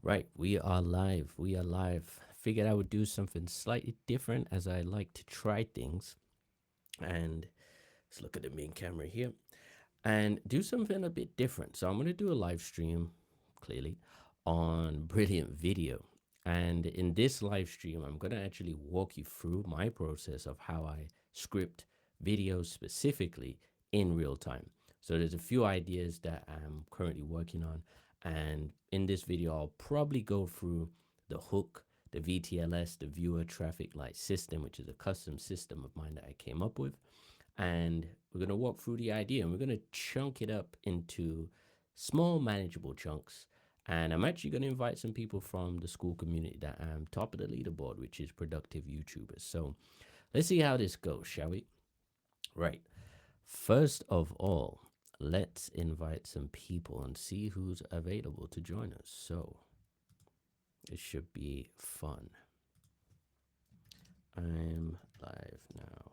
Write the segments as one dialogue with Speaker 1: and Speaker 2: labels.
Speaker 1: Right, we are live. We are live. Figured I would do something slightly different as I like to try things. And let's look at the main camera here and do something a bit different. So I'm going to do a live stream, clearly, on Brilliant Video. And in this live stream, I'm going to actually walk you through my process of how I script videos specifically in real time. So there's a few ideas that I'm currently working on. And in this video, I'll probably go through the hook, the VTLS, the viewer traffic light system, which is a custom system of mine that I came up with. And we're going to walk through the idea and we're going to chunk it up into small, manageable chunks. And I'm actually going to invite some people from the school community that I'm top of the leaderboard, which is productive YouTubers. So let's see how this goes, shall we? Right. First of all, let's invite some people and see who's available to join us. So it should be fun. I'm live now.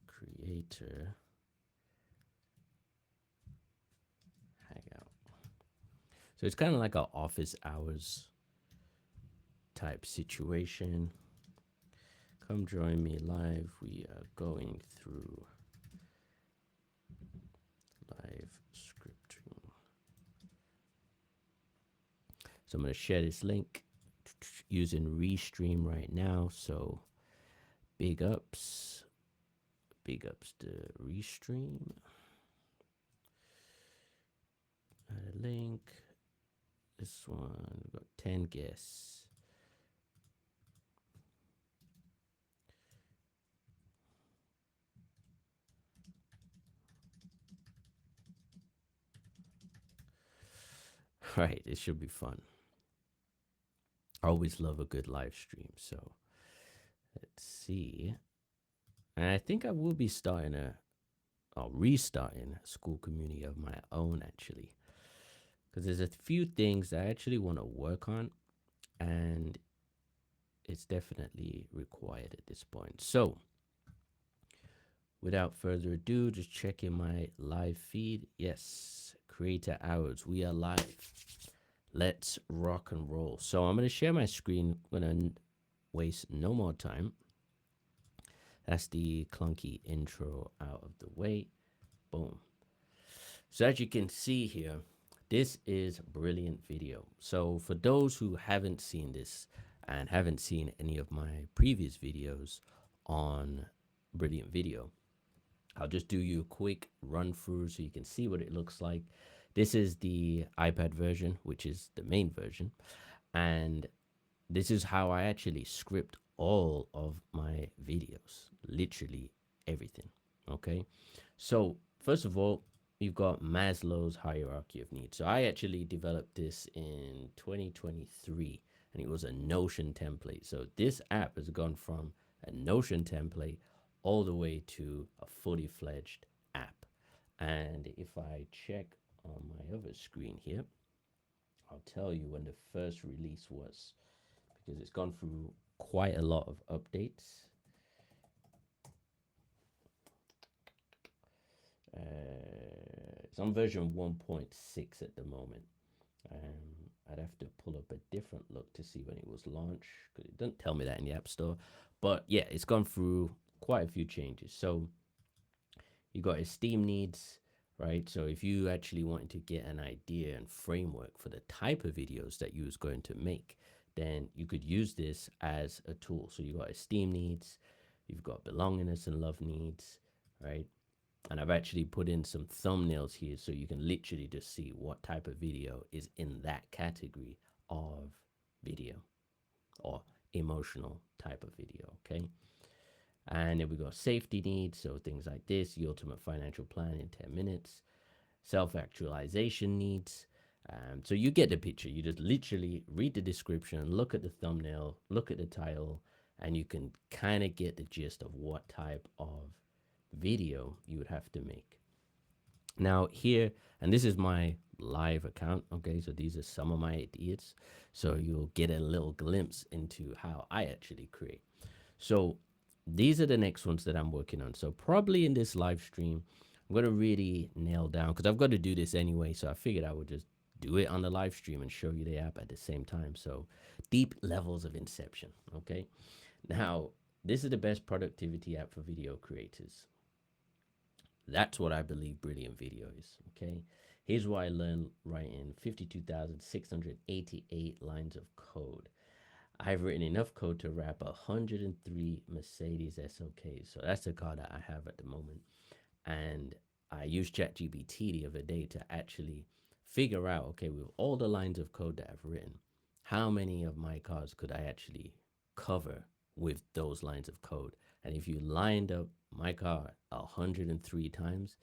Speaker 1: Creator Hangout. So it's kind of like an office hours type situation. Come join me live. We are going through live scripting. So I'm going to share this link using Restream right now. So big ups to Restream. Add a link. This one, we've got 10 guests. Right, it should be fun. I always love a good live stream. So let's see. And I think I will be restarting a school community of my own, actually. Because there's a few things I actually want to work on. And it's definitely required at this point. So without further ado, just checking my live feed. Yes, creator hours. We are live. Let's rock and roll. So I'm going to share my screen. I'm going to waste no more time. That's the clunky intro out of the way. Boom. So as you can see here, this is Brilliant Video. So for those who haven't seen this and haven't seen any of my previous videos on Brilliant Video, I'll just do you a quick run through so you can see what it looks like. This is the iPad version, which is the main version. And this is how I actually script all of my videos, literally everything. Okay. So first of all, you've got Maslow's hierarchy of needs. So I actually developed this in 2023 and it was a Notion template. So this app has gone from a Notion template all the way to a fully fledged app. And if I check on my other screen here, I'll tell you when the first release was because it's gone through quite a lot of updates. It's on version 1.6 at the moment. I'd have to pull up a different look to see when it was launched because it doesn't tell me that in the App Store. But yeah, it's gone through quite a few changes. So you got esteem needs, right? So if you actually wanted to get an idea and framework for the type of videos that you was going to make, then you could use this as a tool. So you got esteem needs, you've got belongingness and love needs, right? And I've actually put in some thumbnails here so you can literally just see what type of video is in that category of video or emotional type of video, okay? And then we got safety needs, so things like this, the ultimate financial plan in 10 minutes, self-actualization needs. So you get the picture. You just literally read the description, look at the thumbnail, look at the title, and you can kind of get the gist of what type of video you would have to make. Now here, and this is my live account, okay, so these are some of my ideas, so you'll get a little glimpse into how I actually create. So these are the next ones that I'm working on. So probably in this live stream, I'm going to really nail down, because I've got to do this anyway, so I figured I would just do it on the live stream and show you the app at the same time. So deep levels of inception. Okay. Now, this is the best productivity app for video creators. That's what I believe Brilliant Video is. Okay. Here's why I learned writing 52,688 lines of code. I've written enough code to wrap 103 Mercedes SOKs. So that's the car that I have at the moment. And I used ChatGPT the other day to actually figure out, okay, with all the lines of code that I've written, how many of my cars could I actually cover with those lines of code? And if you lined up my car 103 times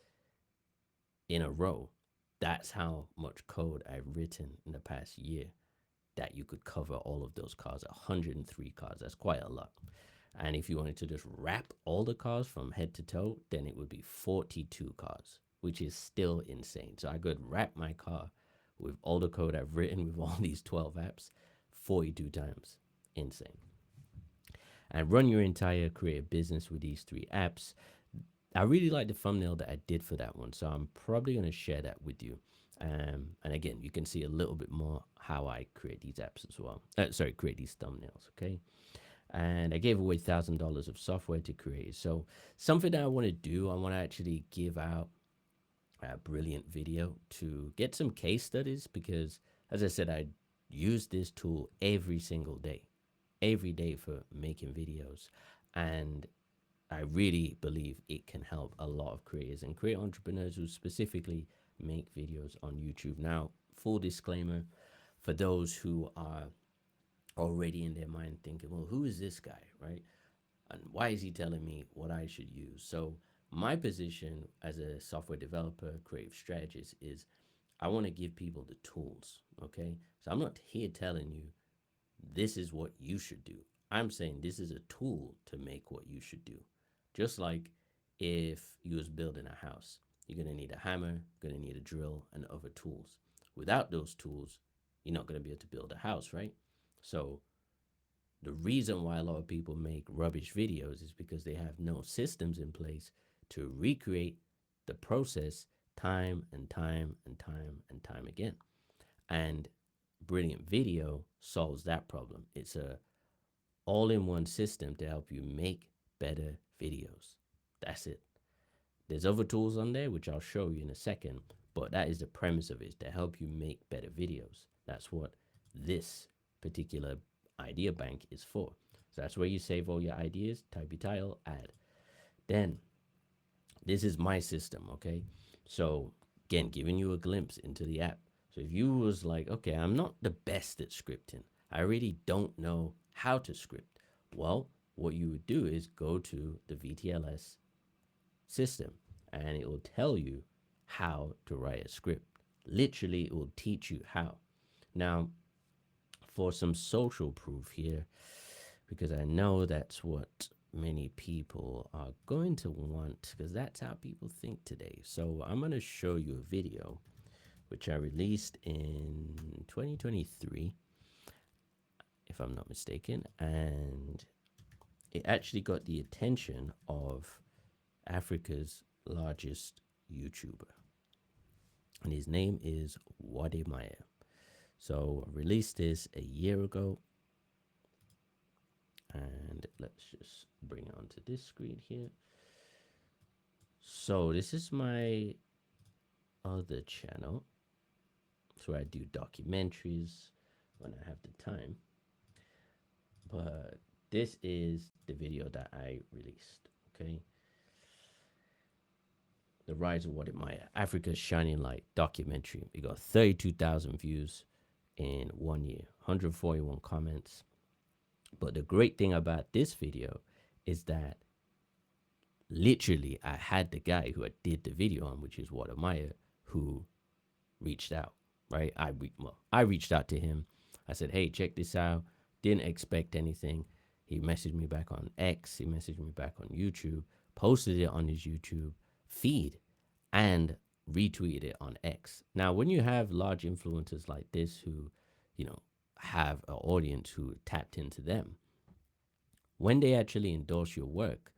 Speaker 1: in a row, that's how much code I've written in the past year that you could cover all of those cars. 103 cars, that's quite a lot. And if you wanted to just wrap all the cars from head to toe, then it would be 42 cars, which is still insane. So I could wrap my car with all the code I've written with all these 12 apps 42 times. Insane. And run your entire creative business with these 3 apps. I really like the thumbnail that I did for that one, so I'm probably going to share that with you. And again, you can see a little bit more how I create these apps as well. Create these thumbnails, okay? And I gave away $1,000 of software to create. So something that I want to do, I want to actually give out a Brilliant Video to get some case studies, because as I said, I use this tool every single day, every day for making videos. And I really believe it can help a lot of creators and creator entrepreneurs who specifically make videos on YouTube. Now, full disclaimer, for those who are already in their mind thinking, well, who is this guy, right? And why is he telling me what I should use? So my position as a software developer, creative strategist, is I want to give people the tools, okay? So I'm not here telling you this is what you should do. I'm saying this is a tool to make what you should do. Just like if you was building a house, you're going to need a hammer, going to need a drill, and other tools. Without those tools, you're not going to be able to build a house, right? So the reason why a lot of people make rubbish videos is because they have no systems in place to recreate the process time and time and time and time again. And Brilliant Video solves that problem. It's a all-in-one system to help you make better videos. That's it. There's other tools on there which I'll show you in a second, but that is the premise of it, to help you make better videos. That's what this particular idea bank is for. So that's where you save all your ideas, type your title, add. Then this is my system, okay? So again, giving you a glimpse into the app. So if you was like, okay, I'm not the best at scripting, I really don't know how to script. Well, what you would do is go to the VTLS system and it will tell you how to write a script. Literally, it will teach you how. Now, for some social proof here, because I know that's what many people are going to want, because that's how people think today. So I'm going to show you a video which I released in 2023, if I'm not mistaken, and it actually got the attention of Africa's largest YouTuber, and his name is Wademaya. So I released this a year ago, and let's just bring it onto this screen here. So this is my other channel. So I do documentaries when I have the time, but this is the video that I released, okay? The Rise of Wademaya, Africa's Shining Light documentary. It got 32,000 views in 1 year, 141 comments. But the great thing about this video is that literally I had the guy who I did the video on, which is Wademaya, who reached out, right? I reached out to him. I said, hey, check this out. Didn't expect anything. He messaged me back on X. He messaged me back on YouTube, posted it on his YouTube feed, and retweeted it on X. Now, when you have large influencers like this who, have an audience who tapped into them, when they actually endorse your work,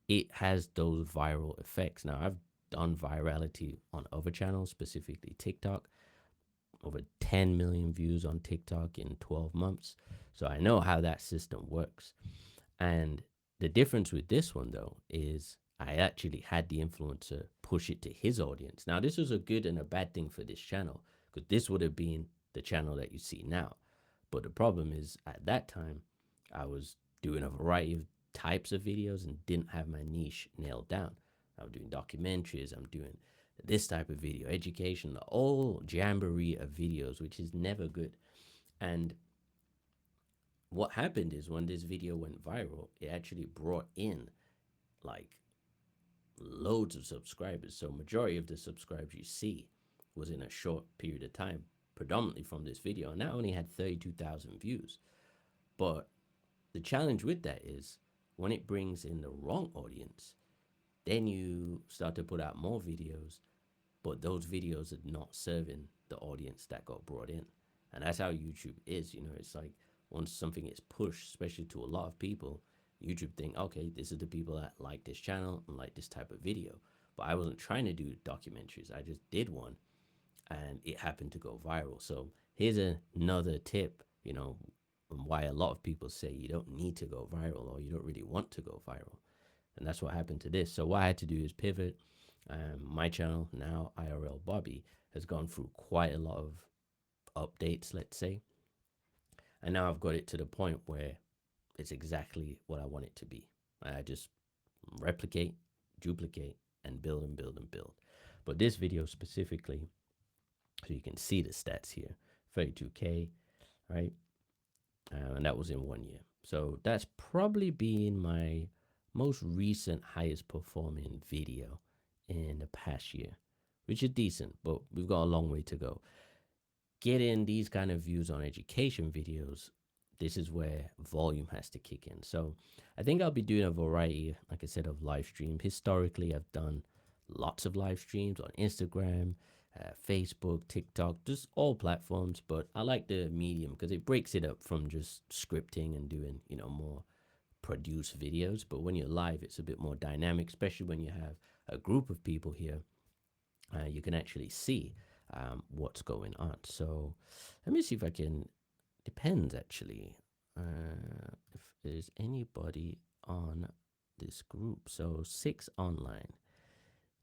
Speaker 1: it has those viral effects. Now, I've done virality on other channels, specifically TikTok, over 10 million views on TikTok in 12 months. So I know how that system works. And the difference with this one, though, is I actually had the influencer push it to his audience. Now, this was a good and a bad thing for this channel, because this would have been the channel that you see now. But the problem is, at that time, I was doing a variety of types of videos and didn't have my niche nailed down. I'm doing documentaries, I'm doing this type of video, education, all jamboree of videos, which is never good. And what happened is when this video went viral, it actually brought in like loads of subscribers. So majority of the subscribers you see was in a short period of time, predominantly from this video. And that only had 32,000 views. But the challenge with that is when it brings in the wrong audience, then you start to put out more videos, but those videos are not serving the audience that got brought in. And that's how YouTube is. It's like once something is pushed, especially to a lot of people, YouTube think, okay, this is the people that like this channel and like this type of video. But I wasn't trying to do documentaries. I just did one and it happened to go viral. So here's another tip, on why a lot of people say you don't need to go viral or you don't really want to go viral. And that's what happened to this. So what I had to do is pivot. My channel now, IRL Bobby, has gone through quite a lot of updates, let's say. And now I've got it to the point where it's exactly what I want it to be. I just replicate, duplicate, and build and build and build. But this video specifically, so you can see the stats here, 32K, right? And that was in 1 year. So that's probably been my most recent highest performing video in the past year, which is decent, but we've got a long way to go. Getting these kind of views on education videos, this is where volume has to kick in. So I think I'll be doing a variety, like I said, of live streams. Historically, I've done lots of live streams on Instagram, Facebook, TikTok, just all platforms. But I like the medium because it breaks it up from just scripting and doing, more produced videos. But when you're live, it's a bit more dynamic, especially when you have a group of people here. You can actually see what's going on. So let me see if I can. Depends actually if there's anybody on this group. So 6 online,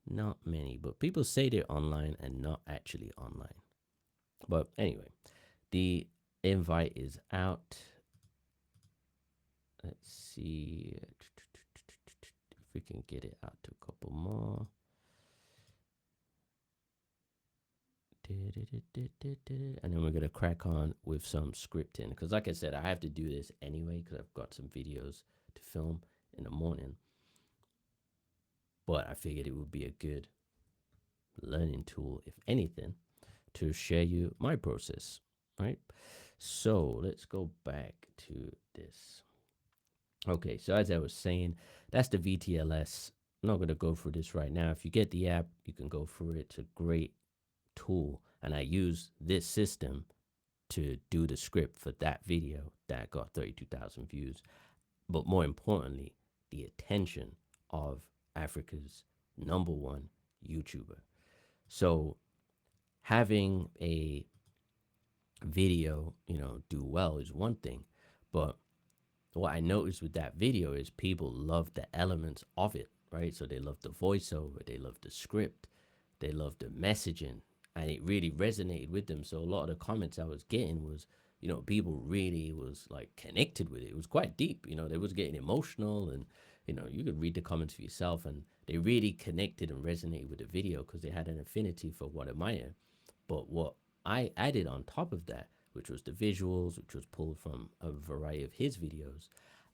Speaker 1: not many, but people say they're online and not actually online. But anyway, the invite is out. Let's see if we can get it out to a couple more. And then we're going to crack on with some scripting. Because like I said, I have to do this anyway because I've got some videos to film in the morning. But I figured it would be a good learning tool, if anything, to share you my process, right? So let's go back to this. Okay, so as I was saying, that's the VTLS. I'm not going to go through this right now. If you get the app, you can go through it. It's a great tool. And I use this system to do the script for that video that got 32,000 views. But more importantly, the attention of Africa's #1 YouTuber. So having a video, do well is one thing, but what I noticed with that video is people love the elements of it, right? So they love the voiceover, they love the script, they love the messaging, and it really resonated with them. So a lot of the comments I was getting was, people really was like connected with it. It was quite deep, they was getting emotional, and you could read the comments for yourself, and they really connected and resonated with the video because they had an affinity for what admire. But what I added on top of that, which was the visuals, which was pulled from a variety of his videos,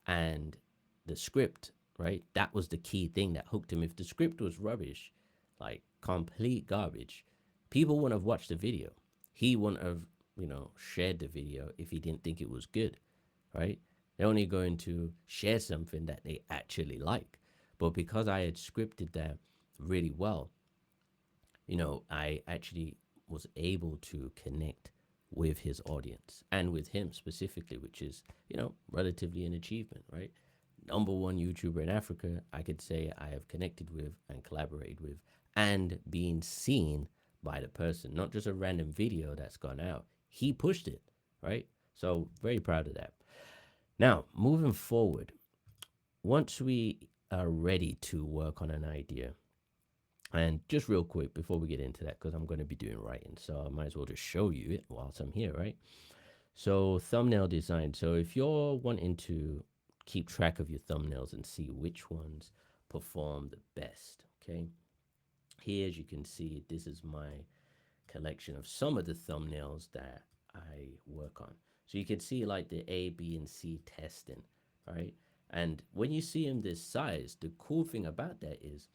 Speaker 1: and the script, right? That was the key thing that hooked him. If the script was rubbish, like complete garbage, people wouldn't have watched the video. He wouldn't have, shared the video if he didn't think it was good, right? They're only going to share something that they actually like. But because I had scripted that really well, I actually was able to connect with his audience and with him specifically, which is, relatively an achievement, right? #1 YouTuber in Africa, I could say I have connected with and collaborated with and being seen by the person, not just a random video that's gone out. He pushed it, right? So very proud of that. Now, moving forward, once we are ready to work on an idea, and just real quick before we get into that, because I'm going to be doing writing, so I might as well just show you it whilst I'm here, right? So, thumbnail design. So, if you're wanting to keep track of your thumbnails and see which ones perform the best, okay? Here, as you can see, this is my collection of some of the thumbnails that I work on. So you can see like the A, B, and C testing, right? And when you see them this size, the cool thing about that is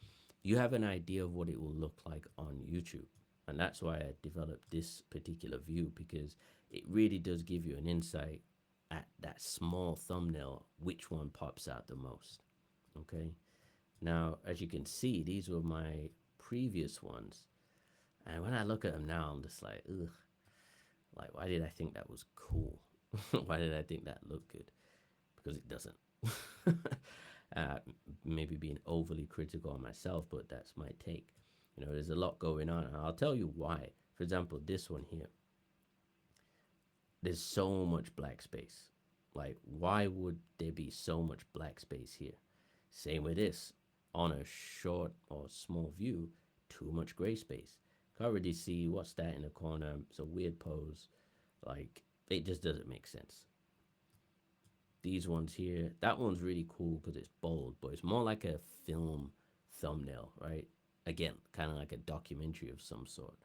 Speaker 1: you have an idea of what it will look like on YouTube. And that's why I developed this particular view, because it really does give you an insight at that small thumbnail, which one pops out the most. Okay. Now, as you can see, these were my previous ones. And when I look at them now, I'm just like, ugh, like, why did I think that was cool? Why did I think that looked good? Because it doesn't. uh, Maybe being overly critical on myself, but that's my take. You know, there's a lot going on, and I'll tell you why. For example, this one here, there's so much black space. Like, why would there be so much black space here? Same with this. On a short or small view, too much gray space. Can't really see what's that in the corner. It's a weird pose. Like, it just doesn't make sense. These ones here, that one's really cool because it's bold, but it's more like a film thumbnail, right? Again, kind of like a documentary of some sort.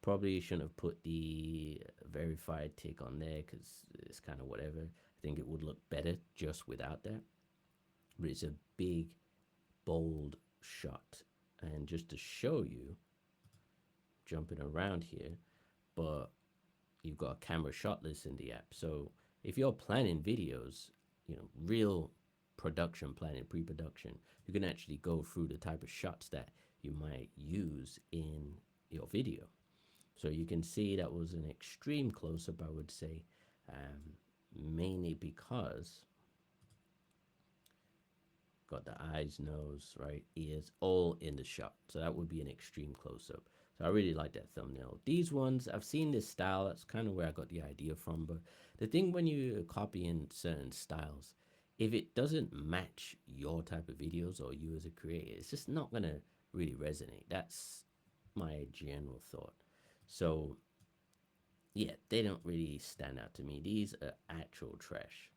Speaker 1: Probably shouldn't have put the verified tick on there because it's kind of whatever. I think it would look better just without that. But it's a big, bold shot. And just to show you, jumping around here, but you've got a camera shot list in the app. So if you're planning videos, you know, real production planning, pre-production, you can actually go through the type of shots that you might use in your video. So you can see that was an extreme close-up, I would say, mainly because got the eyes, nose, right, ears, all in the shot. So that would be an extreme close-up. So I really like that thumbnail. These ones, I've seen this style. That's kind of where I got the idea from. But the thing when you copy in certain styles, if it doesn't match your type of videos or you as a creator, it's just not going to really resonate. That's my general thought. So yeah, they don't really stand out to me. These are actual trash.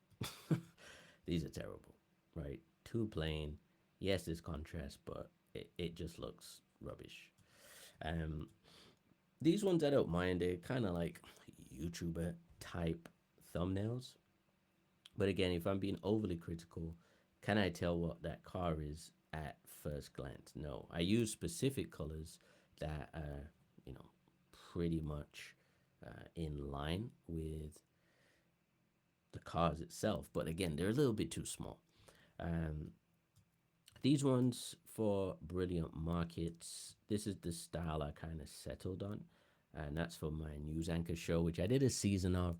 Speaker 1: These are terrible, right? Too plain. Yes, there's contrast, but it just looks rubbish. Um, these ones I don't mind. They're kind of like YouTuber type thumbnails. But again, if I'm being overly critical, can I tell what that car is at first glance? No. I use specific colors that are, you know, pretty much in line with the cars itself. But again, they're a little bit too small. Um, these ones for brilliant markets, this is the style I kind of settled on. And that's for my news anchor show, which I did a season of.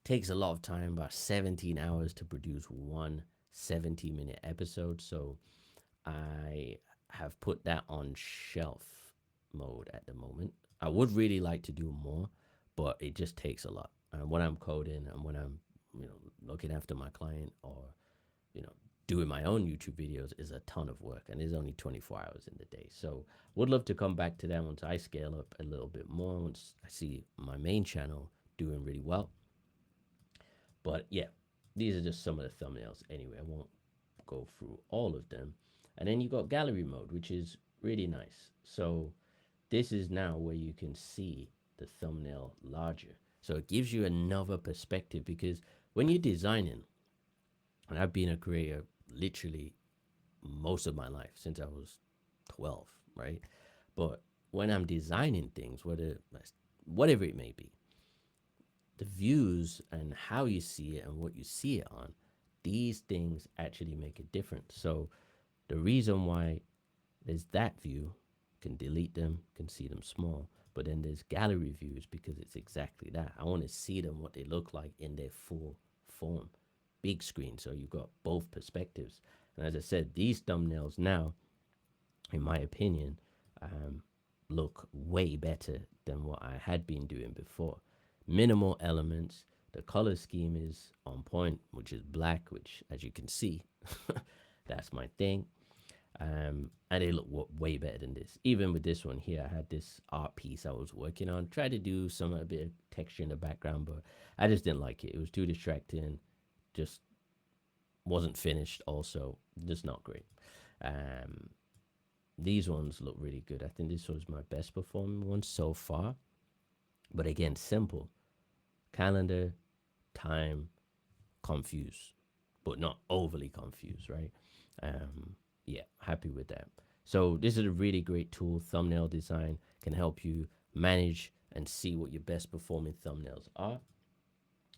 Speaker 1: Takes a lot of time, about 17 hours to produce one 70-minute episode. So I have put that on shelf mode at the moment. I would really like to do more, but it just takes a lot. And when I'm coding and when I'm, you know, looking after my client or, you know, doing my own YouTube videos is a ton of work, and there's only 24 hours in the day. So would love to come back to that once I scale up a little bit more, once I see my main channel doing really well. But yeah, these are just some of the thumbnails. Anyway, I won't go through all of them. And then you got gallery mode, which is really nice. So this is now where you can see the thumbnail larger. So it gives you another perspective, because when you're designing, and I've been a creator literally most of my life since I was 12, right? But when I'm designing things, whatever it may be, the views and how you see it and what you see it on, these things actually make a difference. So the reason why there's that view, can delete them, can see them small, but then there's gallery views because it's exactly that. I want to see them what they look like in their full form. Big screen, so you've got both perspectives. And as I said, these thumbnails now, in my opinion, look way better than what I had been doing before. Minimal elements. The color scheme is on point, which is black, which, as you can see, that's my thing. And they look way better than this. Even with this one here, I had this art piece I was working on. Tried to do some a bit of texture in the background, but I just didn't like it. It was too distracting. Just wasn't finished. Also, just not great. Um, these ones look really good. I think this was my best performing one so far. But again, simple. Calendar, time, confused, but not overly confused, right? Yeah, happy with that. So this is a really great tool. Thumbnail design can help you manage and see what your best performing thumbnails are.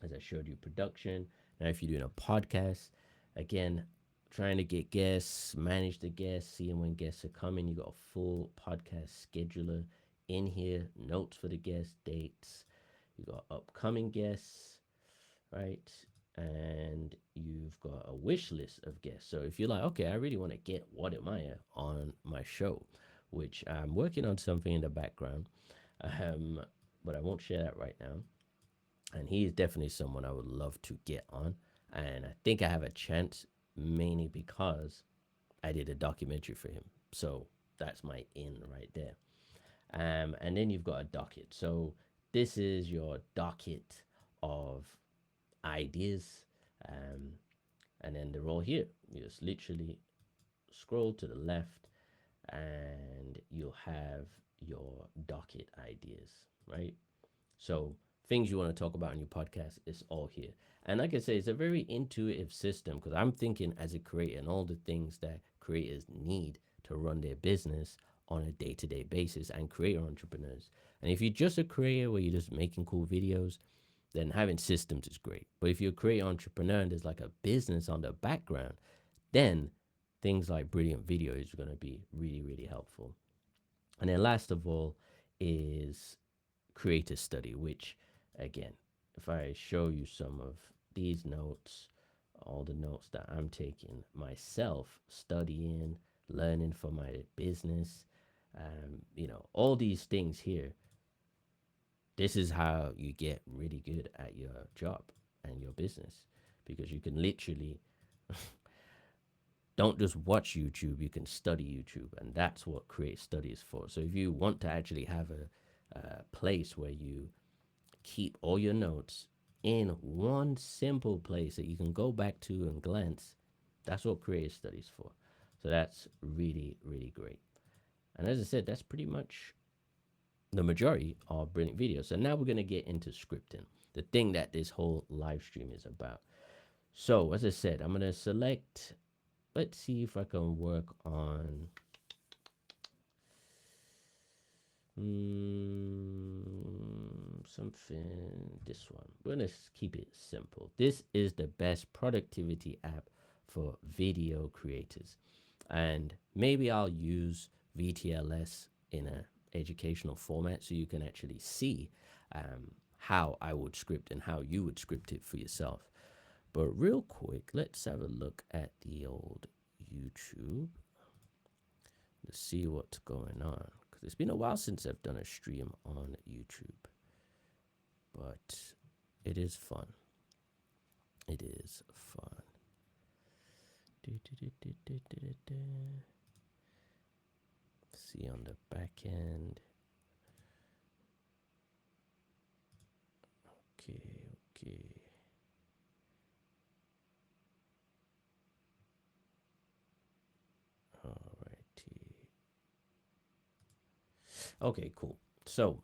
Speaker 1: As I showed you, production. Now, if you're doing a podcast, again, trying to get guests, manage the guests, seeing when guests are coming. You got a full podcast scheduler in here, notes for the guest dates. You got upcoming guests, right? And you've got a wish list of guests. So if you're like, okay, I really want to get Wademaya on my show, which I'm working on something in the background, um, but I won't share that right now. And he is definitely someone I would love to get on. And I think I have a chance mainly because I did a documentary for him. So that's my in right there. And then you've got a docket. So this is your docket of ideas. Um, and then they're all here. You just literally scroll to the left and you'll have your docket ideas, right? So things you want to talk about on your podcast is all here. And like I say, it's a very intuitive system because I'm thinking as a creator and all the things that creators need to run their business on a day-to-day basis and creator entrepreneurs. And if you're just a creator where you're just making cool videos, then having systems is great. But if you're a creator entrepreneur and there's like a business on the background, then things like brilliant video is going to be really, really helpful. And then last of all is creator study, which again, if I show you some of these notes, all the notes that I'm taking myself, studying, learning for my business, all these things here, this is how you get really good at your job and your business because you can literally don't just watch YouTube, you can study YouTube, and that's what Create Study is for. So if you want to actually have a place where you keep all your notes in one simple place that you can go back to and glance, that's what Create Study is for. So that's really, really great. And as I said, that's pretty much the majority of brilliant videos. So now we're going to get into scripting, the thing that this whole live stream is about. So as I said, I'm going to select, let's see if I can work on something, this one. We're going to keep it simple. This is the best productivity app for video creators. And maybe I'll use VTLS in a educational format so you can actually see how I would script and how you would script it for yourself. But real quick, let's have a look at the old YouTube to see what's going on. Because it's been a while since I've done a stream on YouTube. But it is fun. It is fun. See on the back end. Okay. Alrighty. Okay, cool. So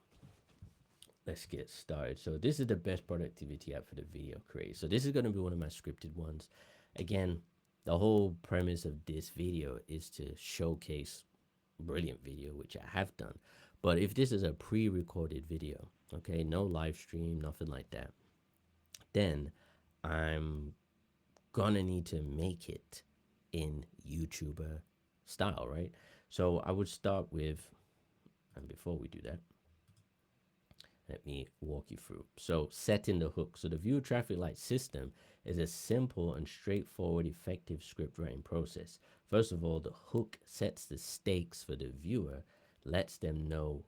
Speaker 1: let's get started. So this is the best productivity app for the video creator. So this is going to be one of my scripted ones. Again, the whole premise of this video is to showcase brilliant video, which I have done. But if this is a pre-recorded video, okay, no live stream, nothing like that, then I'm gonna need to make it in YouTuber style, right? So I would start with, and before we do that, let me walk you through. So setting the hook. So the viewer traffic light system is a simple and straightforward, effective script writing process. First of all, the hook sets the stakes for the viewer, lets them know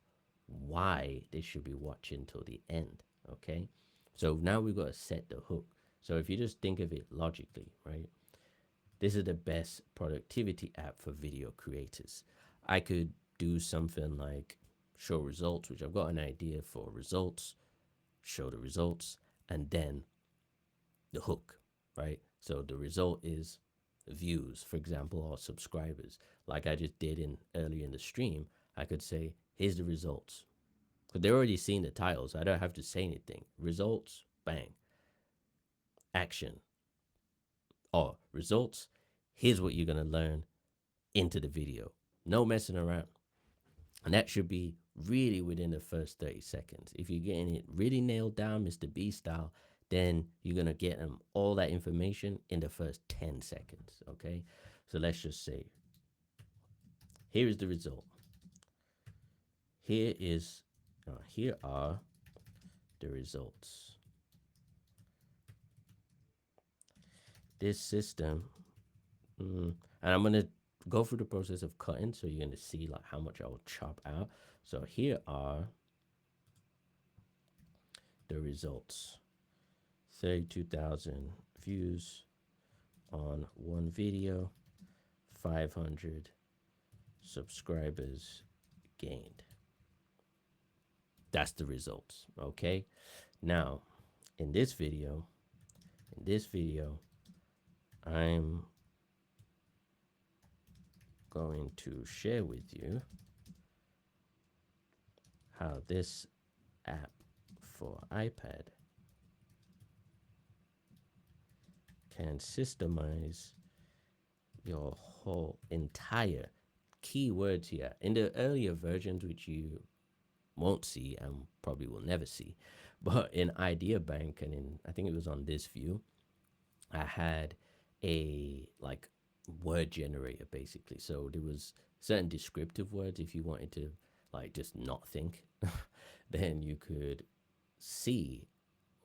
Speaker 1: why they should be watching till the end. Okay, so now we've got to set the hook. So if you just think of it logically, right, this is the best productivity app for video creators. I could do something like show results, which I've got an idea for results, show the results, and then the hook, right? So the result is views, for example, or subscribers. Like I just did in earlier in the stream, I could say, here's the results. Because they're already seeing the titles. I don't have to say anything. Results, bang. Action. Or results, here's what you're going to learn into the video. No messing around. And that should be really within the first 30 seconds. If you're getting it really nailed down, Mr. B style, then you're going to get them all that information in the first 10 seconds. Okay. So let's just say, here is the result. Here are the results. This system, and I'm going to go through the process of cutting, so you're going to see like how much I will chop out. So here are the results. 32,000 views on one video, 500 subscribers gained. That's the results. Okay. Now, in this video, I'm going to share with you how this app for iPad can systemize your whole entire keywords here. In the earlier versions, which you won't see and probably will never see, but in Idea Bank and in, I think it was on this view, I had a like word generator basically. So there was certain descriptive words. If you wanted to like just not think, then you could see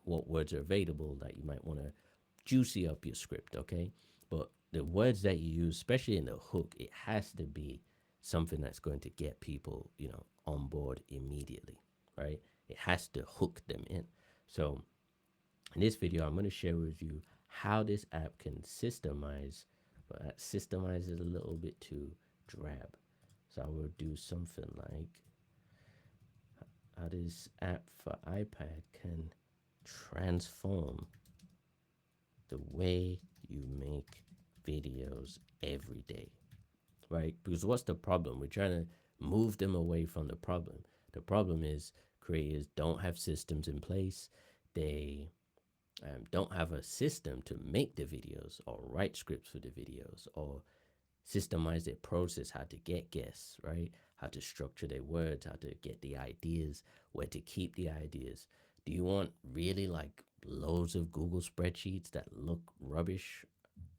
Speaker 1: what words are available that you might want to juicy up your script. Okay, but the words that you use, especially in the hook, it has to be something that's going to get people, on board immediately, right? It has to hook them in. So in this video, I'm going to share with you how this app can systemize, but systemize is a little bit too drab. So I will do something like how this app for iPad can transform the way you make videos every day, right? Because what's the problem? We're trying to move them away from the problem. The problem is creators don't have systems in place. They don't have a system to make the videos or write scripts for the videos or systemize their process, how to get guests, right? How to structure their words, how to get the ideas, where to keep the ideas. Do you want really like loads of Google spreadsheets that look rubbish,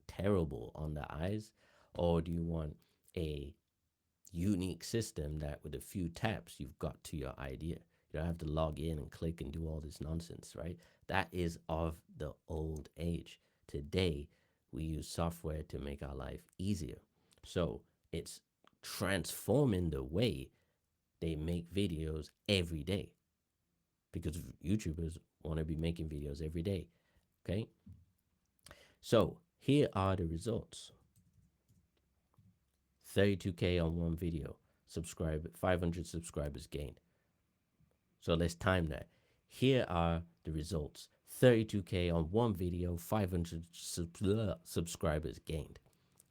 Speaker 1: terrible on the eyes? Or do you want a unique system that with a few taps, you've got to your idea? You don't have to log in and click and do all this nonsense, right? That is of the old age. Today, we use software to make our life easier. So it's transforming the way they make videos every day, because YouTubers want to be making videos every day. Okay. So here are the results. 32K on one video, 500 subscribers gained. So let's time that. Here are the results. 32K on one video, 500 subscribers gained.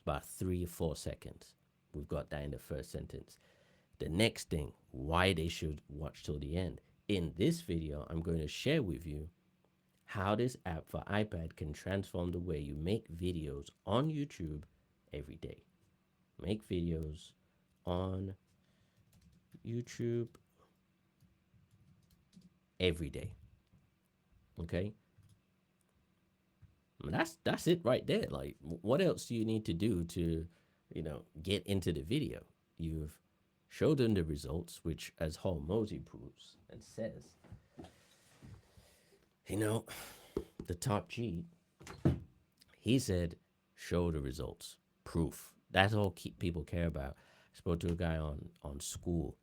Speaker 1: About 3 or 4 seconds. We've got that in the first sentence. The next thing, why they should watch till the end. In this video, I'm going to share with you how this app for iPad can transform the way you make videos on YouTube every day. Make videos on YouTube every day. Okay? That's it right there. Like, what else do you need to do to, get into the video? You've showed them the results, which, as Hall Mosey proves and says, the top G, he said, show the results, proof. That's all people care about. I spoke to a guy on school,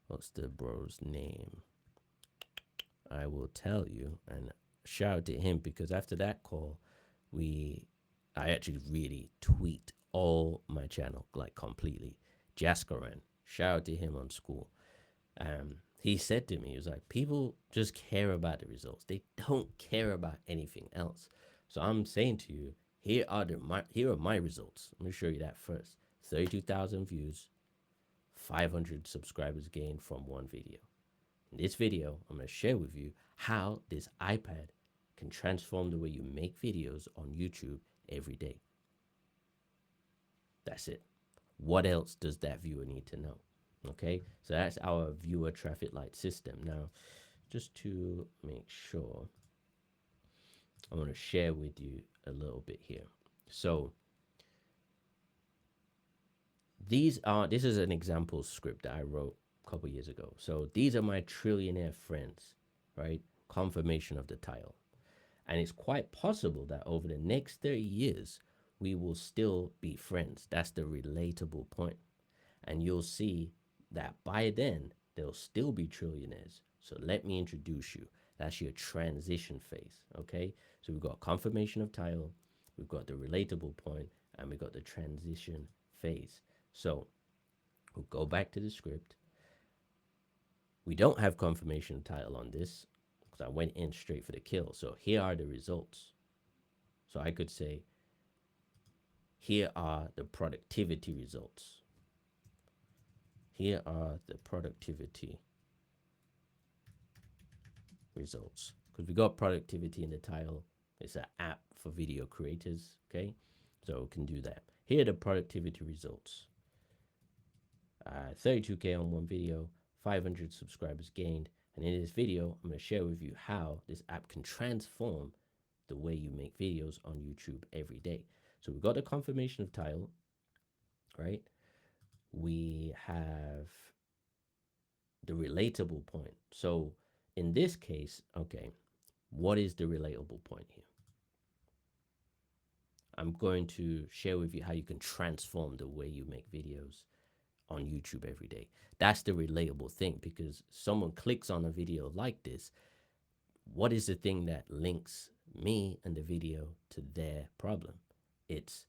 Speaker 1: What's the bro's name? I will tell you. And shout out to him, because after that call, I actually really tweaked all my channel, like completely. Jaskaran, shout out to him on school. He said to me, he was like, people just care about the results. They don't care about anything else. So I'm saying to you, here are my results. Let me show you that first. 32,000 views, 500 subscribers gained from one video. In this video, I'm going to share with you how this iPad can transform the way you make videos on YouTube every day. That's it. What else does that viewer need to know? Okay, so that's our viewer traffic light system. Now, just to make sure, I want to share with you a little bit here. So this is an example script that I wrote a couple years ago. So these are my trillionaire friends, right? Confirmation of the title. And it's quite possible that over the next 30 years, we will still be friends. That's the relatable point. And you'll see that by then, they'll still be trillionaires. So let me introduce you. That's your transition phase, okay? So we've got confirmation of title, we've got the relatable point, and we've got the transition phase. So we'll go back to the script. We don't have confirmation of title on this because I went in straight for the kill. So here are the results. So I could say, here are the productivity results. Here are the productivity results. Because we got productivity in the title. It's an app for video creators, okay? So we can do that. Here are the productivity results. 32K on one video, 500 subscribers gained. And in this video, I'm going to share with you how this app can transform the way you make videos on YouTube every day. So we've got the confirmation of title, right? We have the relatable point. So in this case, okay, what is the relatable point here? I'm going to share with you how you can transform the way you make videos on YouTube every day. That's the relatable thing, because someone clicks on a video like this. What is the thing that links me and the video to their problem? It's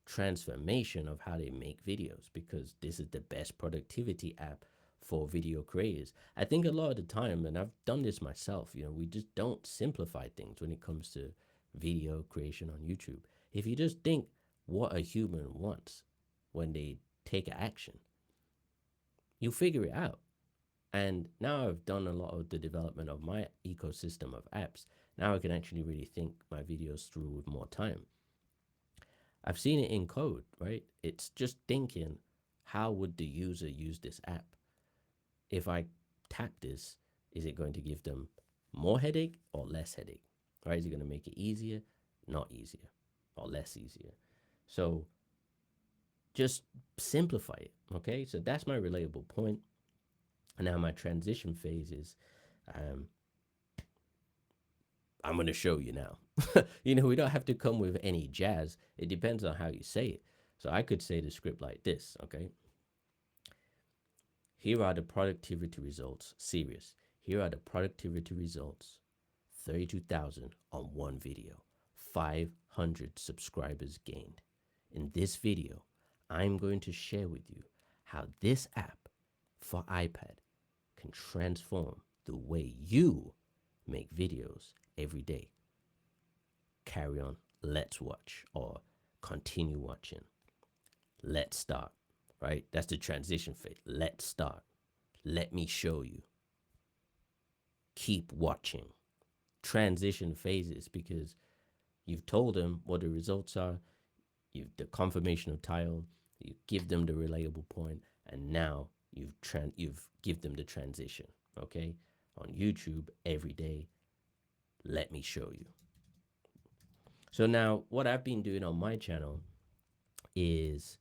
Speaker 1: transformation of how they make videos, because this is the best productivity app for video creators. I think a lot of the time, and I've done this myself, we just don't simplify things when it comes to video creation on YouTube. If you just think what a human wants when they take action, you figure it out. And now I've done a lot of the development of my ecosystem of apps. Now I can actually really think my videos through with more time. I've seen it in code, right? It's just thinking, how would the user use this app? If I tap this, is it going to give them more headache or less headache? Right? Is it going to make it easier, not easier, or less easier? So just simplify it, okay? So that's my relatable point. And now my transition phase is, I'm going to show you now. We don't have to come with any jazz. It depends on how you say it. So I could say the script like this, okay? Here are the productivity results, serious. Here are the productivity results, 32,000 on one video, 500 subscribers gained. In this video, I'm going to share with you how this app for iPad can transform the way you make videos every day. Carry on, let's watch, or continue watching. Let's start, right? That's the transition phase. Let's start. Let me show you. Keep watching. Transition phases, because you've told them what the results are, you've the confirmation of title, you give them the relatable point, and now you've give them the transition, okay? On YouTube every day, let me show you. So now what I've been doing on my channel is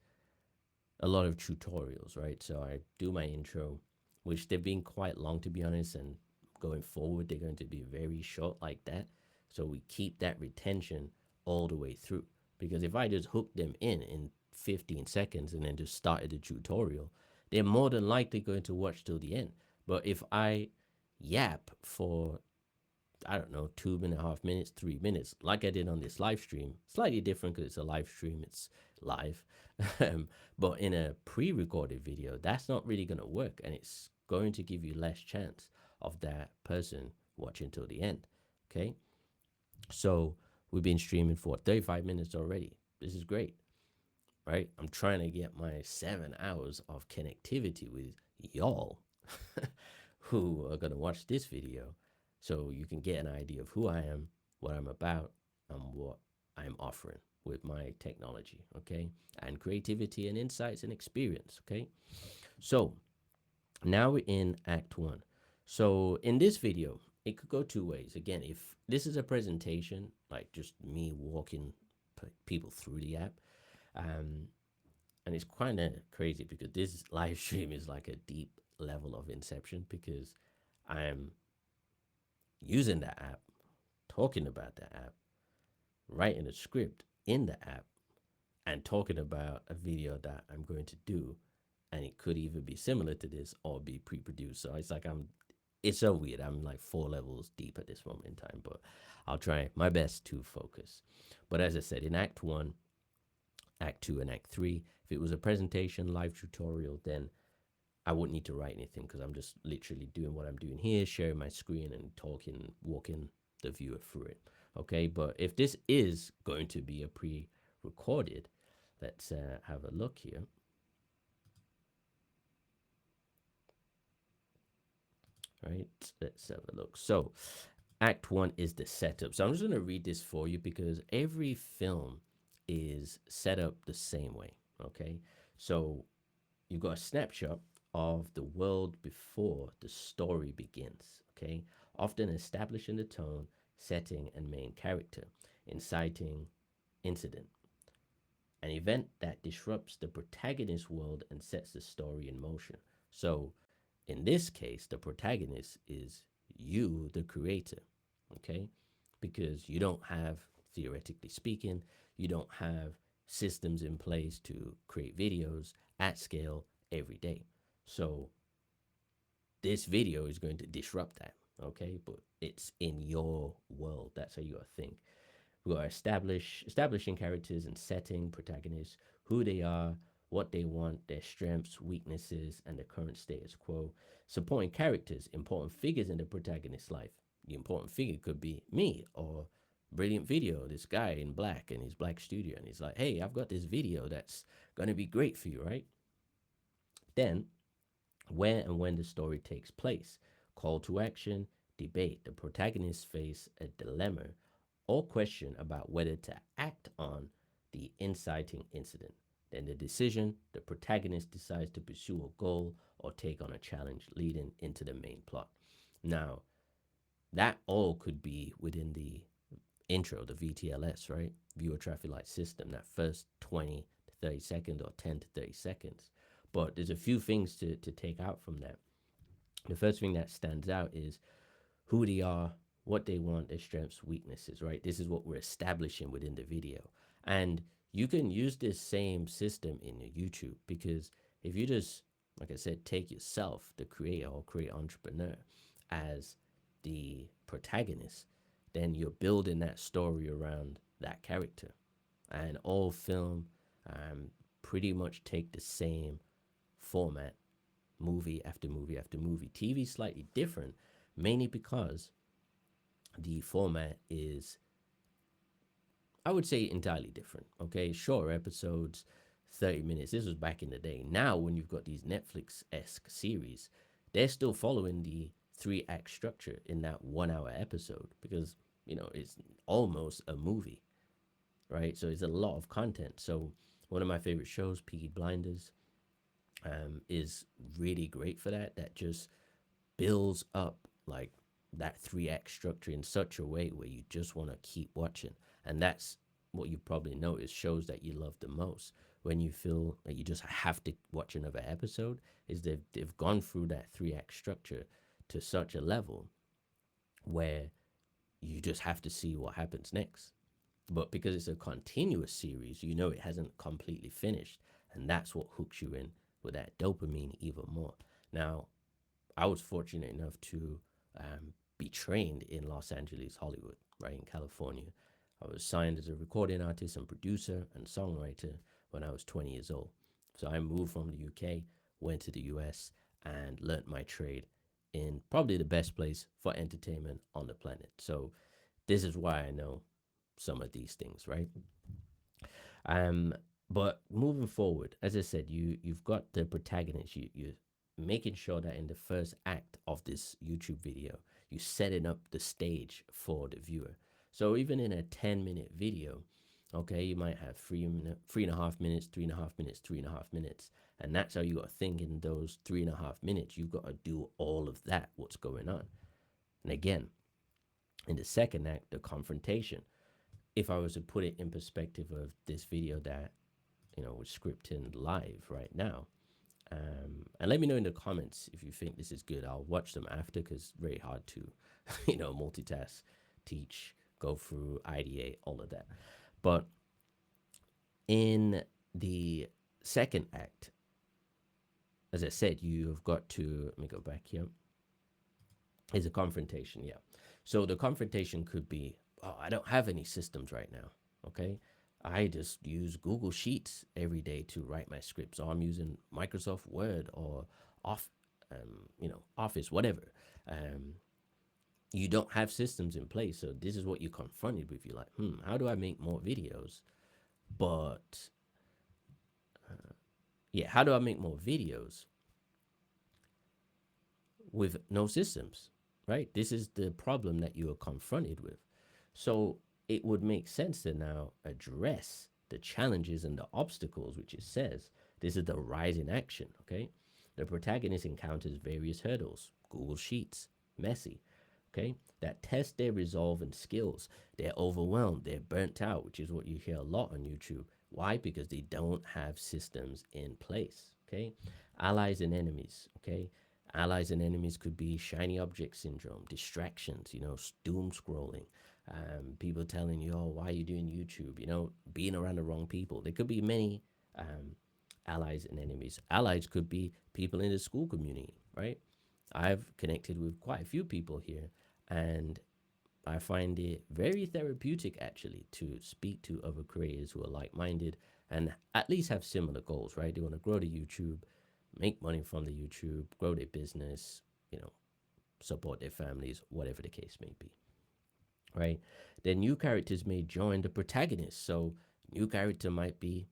Speaker 1: a lot of tutorials, right? So I do my intro, which they've been quite long, to be honest, and going forward, they're going to be very short like that. So we keep that retention all the way through, because if I just hook them in 15 seconds and then just started the tutorial, they're more than likely going to watch till the end. But if I yap for, I don't know, 2.5 minutes, 3 minutes, like I did on this live stream, slightly different because it's a live stream, it's live. But in a pre recorded video, that's not really going to work. And it's going to give you less chance of that person watching till the end. Okay. So we've been streaming for 35 minutes already. This is great, right? I'm trying to get my 7 hours of connectivity with y'all who are going to watch this video so you can get an idea of who I am, what I'm about, and what I'm offering with my technology, okay? And creativity and insights and experience, okay? So now we're in Act 1. So in this video, it could go two ways. Again, if this is a presentation, like just me walking people through the app, um, and it's kind of crazy because this live stream is like a deep level of inception because I'm using the app, talking about the app, writing a script in the app, and talking about a video that I'm going to do. And it could either be similar to this or be pre produced. So it's like it's so weird. I'm like 4 levels deep at this moment in time, but I'll try my best to focus. But as I said, in Act 1, Act 2, and Act 3, if it was a presentation, live tutorial, then I wouldn't need to write anything because I'm just literally doing what I'm doing here, sharing my screen and talking, walking the viewer through it. Okay, but if this is going to be a pre-recorded, let's have a look here. Right, let's have a look. So Act 1 is the setup. So I'm just going to read this for you because every film is set up the same way. Okay, so you've got a snapshot of the world before the story begins, okay? Often establishing the tone, setting, and main character, inciting incident, an event that disrupts the protagonist's world and sets the story in motion. So, in this case, the protagonist is you, the creator, okay? Because you don't have, theoretically speaking, you don't have systems in place to create videos at scale every day. So this video is going to disrupt that, okay? But it's in your world. That's how you gotta think. We are establishing characters and setting protagonists, who they are, what they want, their strengths, weaknesses, and the current status quo. Supporting characters, important figures in the protagonist's life. The important figure could be me or brilliant video, this guy in black in his black studio, and he's like, hey, I've got this video that's gonna be great for you, right? Then where and when the story takes place. Call to action, debate. The protagonists face a dilemma or question about whether to act on the inciting incident. Then the decision, the protagonist decides to pursue a goal or take on a challenge leading into the main plot. Now, that all could be within the intro, the VTLS, right? Viewer traffic light system, that first 20 to 30 seconds or 10 to 30 seconds. But there's a few things to take out from that. The first thing that stands out is who they are, what they want, their strengths, weaknesses, right? This is what we're establishing within the video. And you can use this same system in your YouTube because if you just, like I said, take yourself, the creator or creator entrepreneur, as the protagonist, then you're building that story around that character. And all film pretty much take the same format, movie after movie after movie. TV is slightly different, mainly because the format is, I would say, entirely different. Okay, shorter episodes, 30 minutes. This was back in the day. Now, when you've got these Netflix-esque series, they're still following the 3-act structure in that 1 hour episode because, it's almost a movie, right? So it's a lot of content. So one of my favorite shows, Peaky Blinders, is really great for that. That just builds up like that 3-act structure in such a way where you just want to keep watching. And that's what you probably notice shows that you love the most when you feel that you just have to watch another episode is they've gone through that 3-act structure to such a level where you just have to see what happens next. But because it's a continuous series, it hasn't completely finished. And that's what hooks you in with that dopamine even more. Now, I was fortunate enough to be trained in Los Angeles, Hollywood, right in California. I was signed as a recording artist and producer and songwriter when I was 20 years old. So I moved from the UK, went to the US, and learnt my trade in probably the best place for entertainment on the planet. So this is why I know some of these things, right? Um, but moving forward, as I said, you've got the protagonist. You're making sure that in the first act of this YouTube video, you're setting up the stage for the viewer. So even in a 10-minute video, okay, you might have 3.5 minutes, 3.5 minutes, 3.5 minutes, and that's how you got to think in those 3.5 minutes. You've got to do all of that. What's going on? And again, in the second act, the confrontation. If I was to put it in perspective of this video that we're scripting live right now, and let me know in the comments if you think this is good. I'll watch them after because it's very hard to multitask, teach, go through, ideate, all of that. But in the second act, as I said, you've got to, let me go back here, is a confrontation. Yeah. So the confrontation could be, oh, I don't have any systems right now. Okay. I just use Google Sheets every day to write my scripts, or I'm using Microsoft Word or Office, whatever. You don't have systems in place. So this is what you're confronted with. You're like, how do I make more videos? But how do I make more videos with no systems, right? This is the problem that you are confronted with. So it would make sense to now address the challenges and the obstacles, which it says this is the rise in action, okay? The protagonist encounters various hurdles, Google Sheets, messy, okay, that test their resolve and skills. They're overwhelmed, they're burnt out, which is what you hear a lot on YouTube. Why? Because they don't have systems in place, okay? Allies and enemies, okay? Allies and enemies could be shiny object syndrome, distractions, doom scrolling, people telling you, oh, why are you doing YouTube? Being around the wrong people. There could be many allies and enemies. Allies could be people in the school community, right? I've connected with quite a few people here, and I find it very therapeutic actually to speak to other creators who are like-minded and at least have similar goals, right? They want to grow the YouTube, make money from the YouTube, grow their business, support their families, whatever the case may be, right? Then new characters may join the protagonist. So new character might be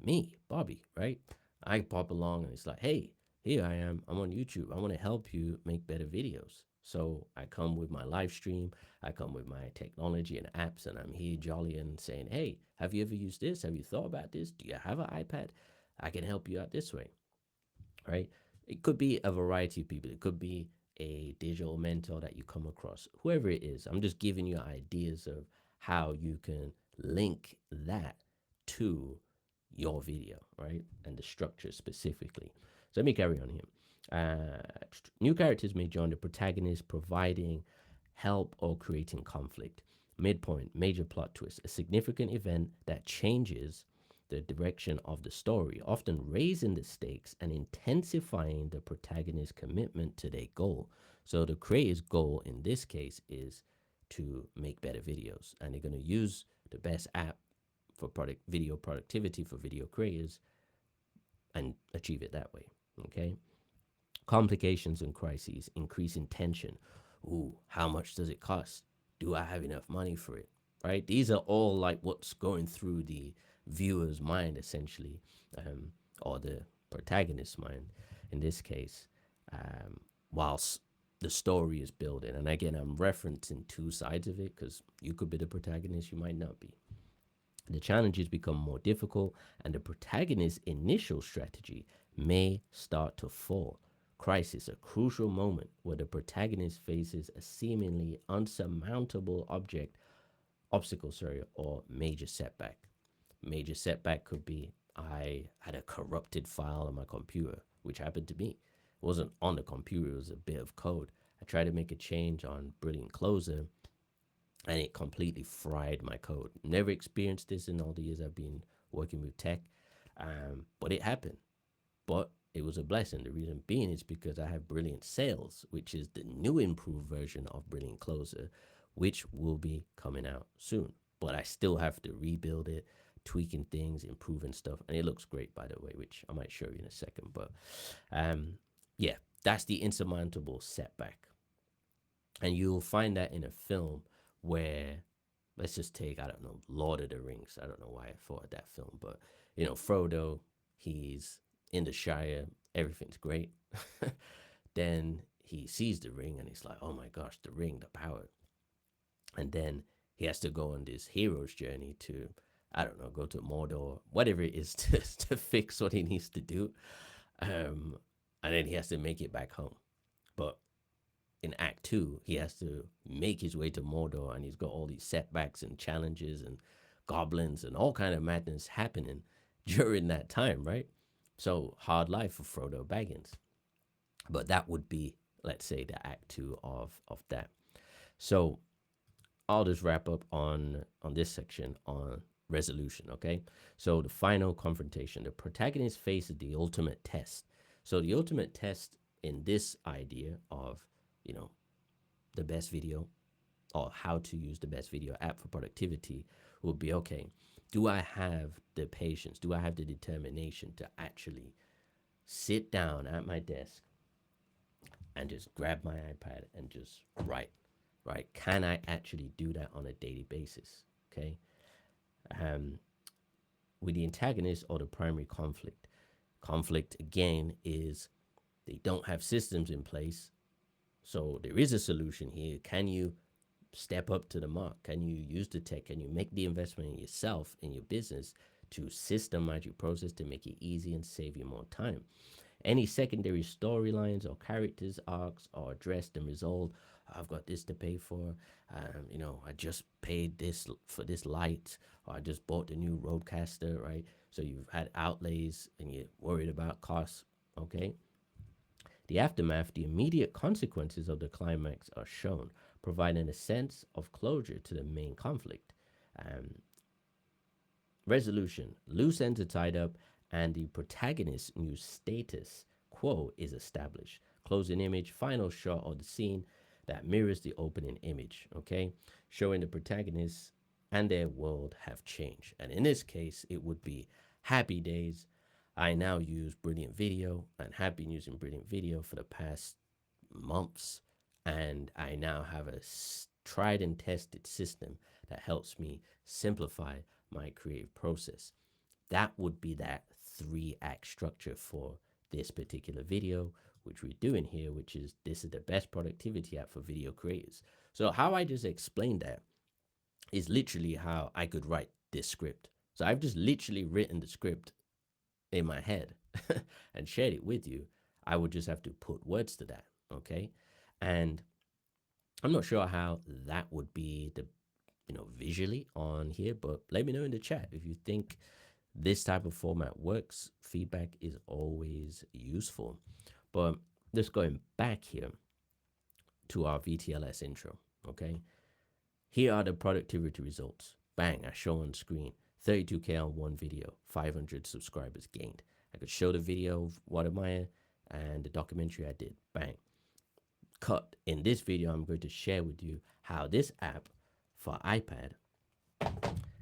Speaker 1: me, Bobby, right? I pop along and it's like, hey, here I am. I'm on YouTube. I want to help you make better videos. So I come with my live stream. I come with my technology and apps, and I'm here jolly and saying, hey, have you ever used this? Have you thought about this? Do you have an iPad? I can help you out this way, right? It could be a variety of people. It could be a digital mentor that you come across, whoever it is. I'm just giving you ideas of how you can link that to your video, right? And the structure specifically. So let me carry on here. New characters may join the protagonist, providing help or creating conflict. Midpoint, major plot twist, a significant event that changes the direction of the story, often raising the stakes and intensifying the protagonist's commitment to their goal. So the creator's goal in this case is to make better videos, and they're going to use the best app for video productivity for video creators and achieve it that way. Okay. Complications and crises, increasing tension. Ooh, how much does it cost? Do I have enough money for it? Right? These are all like what's going through the viewer's mind, essentially, or the protagonist's mind in this case, whilst the story is building. And again, I'm referencing two sides of it because you could be the protagonist, you might not be. The challenges become more difficult, and the protagonist's initial strategy may start to fall. Crisis, a crucial moment where the protagonist faces a seemingly unsurmountable obstacle, or major setback. Major setback could be I had a corrupted file on my computer, which happened to me. It wasn't on the computer, it was a bit of code. I tried to make a change on Brilliant Closer, and it completely fried my code. Never experienced this in all the years I've been working with tech, but it happened. but it was a blessing. The reason being is because I have Brilliant Sales, which is the new improved version of Brilliant Closer, which will be coming out soon. But I still have to rebuild it, tweaking things, improving stuff, and it looks great, by the way, which I might show you in a second. But yeah, that's the insurmountable setback, and you'll find that in a film where, let's just take, I don't know, Lord of the Rings. I don't know why I thought of that film, but you know, Frodo, he's in the Shire, everything's great. Then he sees the ring and he's like, oh my gosh, the ring, the power. And then he has to go on this hero's journey to, I don't know, go to Mordor, whatever it is, to fix what he needs to do. And then he has to make it back home. But in Act Two, he has to make his way to Mordor, and he's got all these setbacks and challenges and goblins and all kind of madness happening during that time, right? So hard life for Frodo Baggins. But that would be, let's say, the Act Two of that. So I'll just wrap up on this section on resolution. Okay, so the final confrontation. The protagonist faces the ultimate test. So the ultimate test in this idea of, you know, the best video, or how to use the best video app for productivity, would be, okay, do I have the patience? Do I have the determination to actually sit down at my desk and just grab my iPad and just write? Right? Can I actually do that on a daily basis? Okay. With the antagonist or the primary conflict. Conflict, again, is they don't have systems in place. So there is a solution here. Can you step up to the mark? Can you use the tech? Can you make the investment in yourself, in your business, to systemize your process to make it easy and save you more time? Any secondary storylines or characters arcs are addressed and resolved. I've got this to pay for. You know, I just paid this for this light, or I just bought the new Roadcaster, right? So you've had outlays and you're worried about costs. Okay. The aftermath, the immediate consequences of the climax are shown, providing a sense of closure to the main conflict. Resolution, loose ends are tied up, and the protagonist's new status quo is established. Closing image, final shot of the scene that mirrors the opening image, okay? Showing the protagonists and their world have changed. And in this case, it would be happy days. I now use Brilliant Video and have been using Brilliant Video for the past months. And I now have a tried and tested system that helps me simplify my creative process. That would be that 3-act structure for this particular video, which we're doing here, which is, this is the best productivity app for video creators. So how I just explained that is literally how I could write this script. So I've just literally written the script in my head and shared it with you. I would just have to put words to that, okay? And I'm not sure how that would be the, you know, visually on here, but let me know in the chat if you think this type of format works. Feedback is always useful. But just going back here to our VTLS intro, okay? Here are the productivity results. Bang, I show on screen. 32K on one video, 500 subscribers gained. I could show the video of what am I and the documentary I did. Bang. Cut. In this video, I'm going to share with you how this app for iPad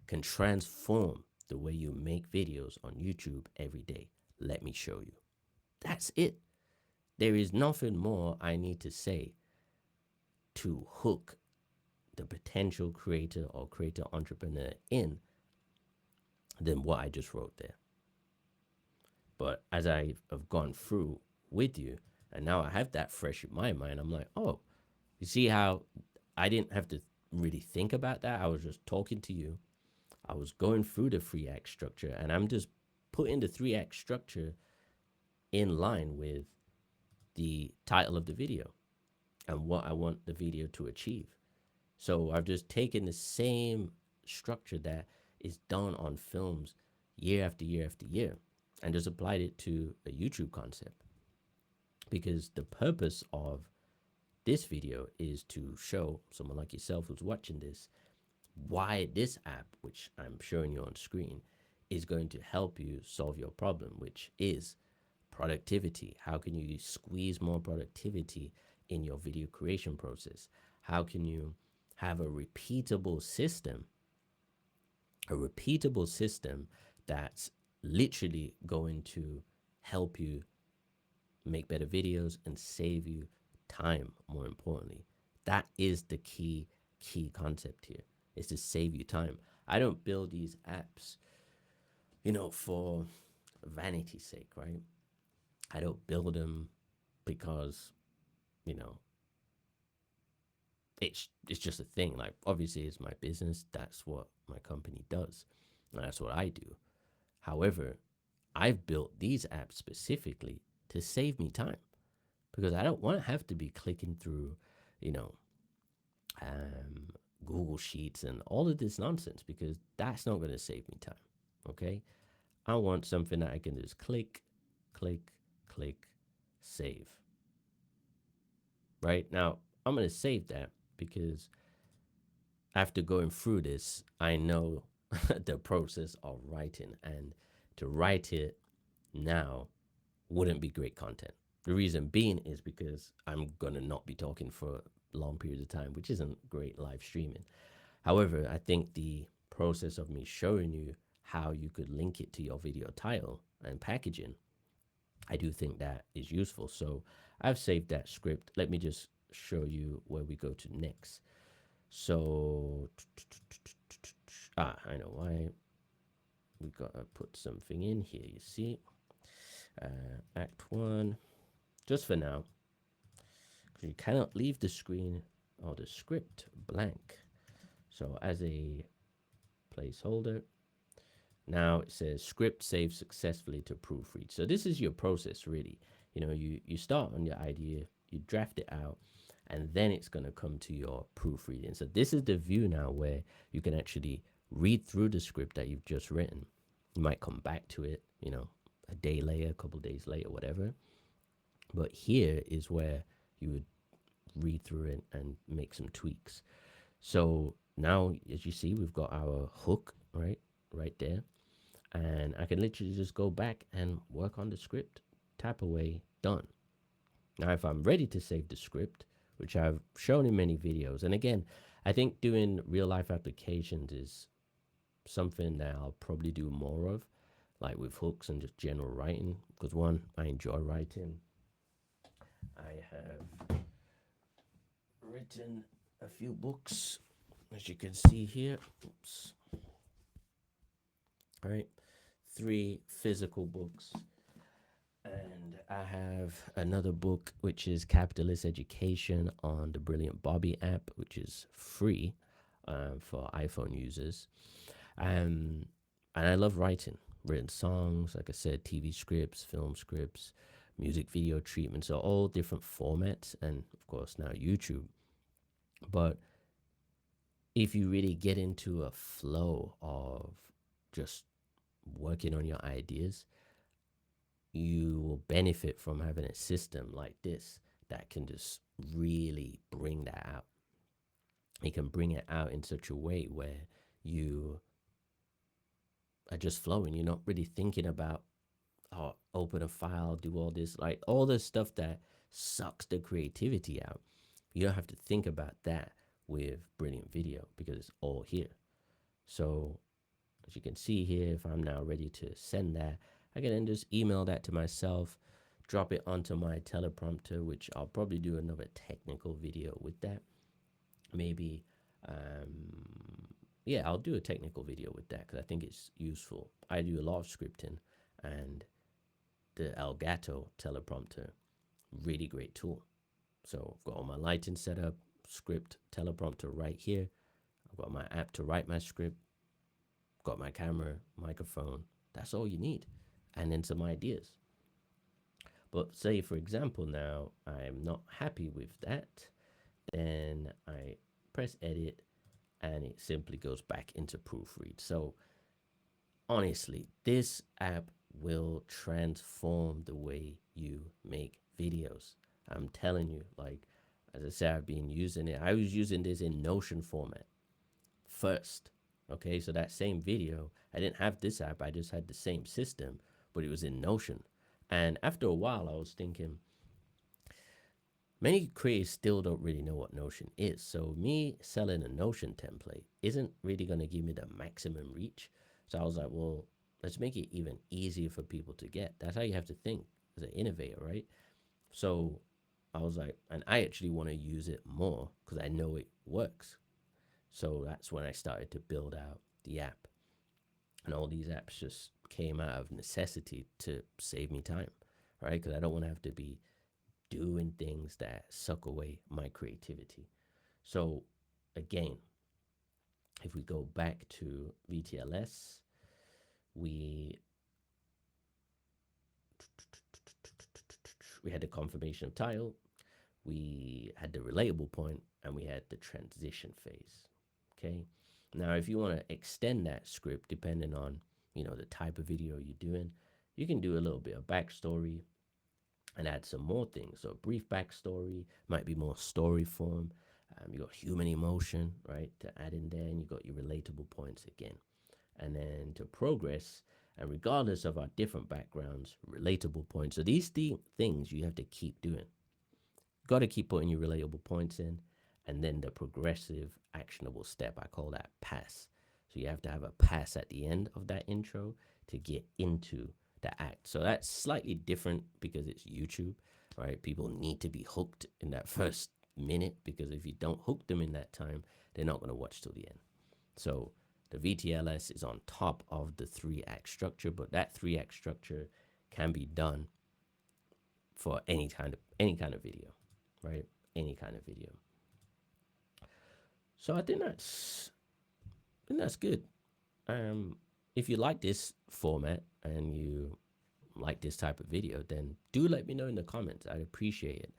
Speaker 1: can transform the way you make videos on YouTube every day. Let me show you. That's it. There is nothing more I need to say to hook the potential creator or creator entrepreneur in than what I just wrote there. But as I have gone through with you, and now I have that fresh in my mind, I'm like, oh, you see how I didn't have to really think about that? I was just talking to you. I was going through the 3-act structure, and I'm just putting the 3-act structure in line with the title of the video and what I want the video to achieve. So I've just taken the same structure that is done on films year after year after year and just applied it to a YouTube concept. Because the purpose of this video is to show someone like yourself who's watching this why this app, which I'm showing you on screen, is going to help you solve your problem, which is productivity. How can you squeeze more productivity in your video creation process? How can you have a repeatable system that's literally going to help you make better videos and save you time, more importantly. That is the key concept here, is to save you time. I don't build these apps, for vanity's sake, right? I don't build them because, you know, it's just a thing. Like, obviously it's my business. That's what my company does. And that's what I do. However, I've built these apps specifically to save me time, because I don't want to have to be clicking through, you know, um, Google Sheets and all of this nonsense, because that's not going to save me time. Okay. I want something that I can just click, click, click, save. Right now, I'm going to save that because after going through this, I know the process of writing, and to write it now wouldn't be great content. The reason being is because I'm gonna not be talking for long periods of time, which isn't great live streaming. However, I think the process of me showing you how you could link it to your video title and packaging, I do think that is useful. So I've saved that script. Let me just show you where we go to next. So, I know why. We gotta put something in here, you see. Act 1, just for now, because you cannot leave the screen or the script blank. So as a placeholder, now it says script saved successfully to proofread. So this is your process, really. You start on your idea, you draft it out, and then it's going to come to your proofreading. So this is the view now where you can actually read through the script that you've just written. You might come back to it, a day later, a couple days later, whatever. But here is where you would read through it and make some tweaks. So now, as you see, we've got our hook right there. And I can literally just go back and work on the script, tap away, done. Now, if I'm ready to save the script, which I've shown in many videos, and again, I think doing real life applications is something that I'll probably do more of, like with hooks and just general writing, because one, I enjoy writing. I have written a few books, as you can see here. Oops. All right, 3 physical books. And I have another book, which is Capitalist Education on the Brilliant Bobby app, which is free for iPhone users. And I love written songs, like I said, TV scripts, film scripts, music video treatments, so all different formats, and of course now YouTube. But if you really get into a flow of just working on your ideas, you will benefit from having a system like this that can just really bring that out. It can bring it out in such a way where you are just flowing. You're not really thinking about, open a file, do all this, like all the stuff that sucks the creativity out. You don't have to think about that with Brilliant Video because it's all here. So as you can see here, if I'm now ready to send that, I can then just email that to myself, drop it onto my teleprompter, which I'll probably do another technical video with that. Maybe, I'll do a technical video with that because I think it's useful. I do a lot of scripting, and the Elgato teleprompter, really great tool. So I've got all my lighting set up, script, teleprompter right here. I've got my app to write my script, got my camera, microphone. That's all you need. And then some ideas. But say, for example, now I'm not happy with that, then I press edit and it simply goes back into proofread. So honestly, this app will transform the way you make videos. I'm telling you, like, as I said, I've been using it. I was using this in Notion format first. Okay, so that same video, I didn't have this app, I just had the same system, but it was in Notion. And after a while, I was thinking, many creators still don't really know what Notion is. So me selling a Notion template isn't really going to give me the maximum reach. So I was like, well, let's make it even easier for people to get. That's how you have to think as an innovator, right? So I was like, and I actually want to use it more because I know it works. So that's when I started to build out the app. And all these apps just came out of necessity to save me time, right? Because I don't want to have to be doing things that suck away my creativity. So, again, if we go back to VTLS, we we had the confirmation of title, we had the relatable point, and we had the transition phase. Okay. Now, if you want to extend that script, depending on the type of video you're doing, you can do a little bit of backstory and add some more things. So, brief backstory might be more story form. You got human emotion, right, to add in there, and you got your relatable points again. And then to progress, and regardless of our different backgrounds, relatable points. So these things you have to keep doing. Got to keep putting your relatable points in, and then the progressive actionable step, I call that pass. So you have to have a pass at the end of that intro to get into the act. So that's slightly different because it's YouTube, right? People need to be hooked in that first minute, because if you don't hook them in that time, they're not going to watch till the end. So the VTLS is on top of the 3-act structure, but that 3-act structure can be done for any kind of video, right? Any kind of video. So I think that's good. If you like this format and you like this type of video, then do let me know in the comments. I'd appreciate it.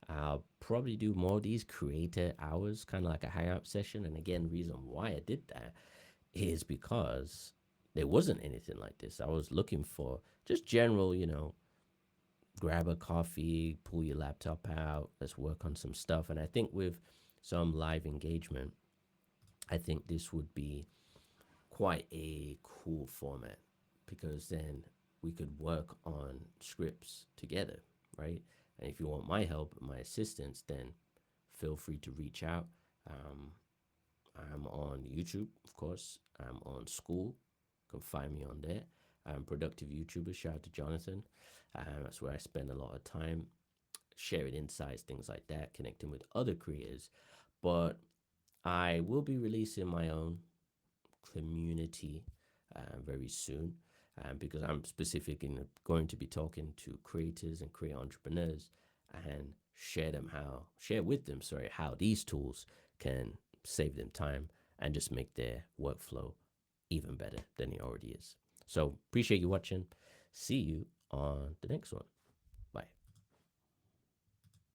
Speaker 1: I'll probably do more of these creator hours, kind of like a hangout session. And again, reason why I did that is because there wasn't anything like this. I was looking for just general, grab a coffee, pull your laptop out, let's work on some stuff. And I think with some live engagement, I think this would be quite a cool format, because then we could work on scripts together, right? And if you want my help, my assistance, then feel free to reach out. Um, I'm on YouTube, of course. I'm on School. You can find me on there. I'm Productive YouTuber. Shout out to Jonathan. That's where I spend a lot of time sharing insights, things like that, connecting with other creators. But I will be releasing my own community very soon, because I'm specifically going to be talking to creators and creator entrepreneurs and share with them, how these tools can save them time and just make their workflow even better than it already is. So appreciate you watching. See you on the next one.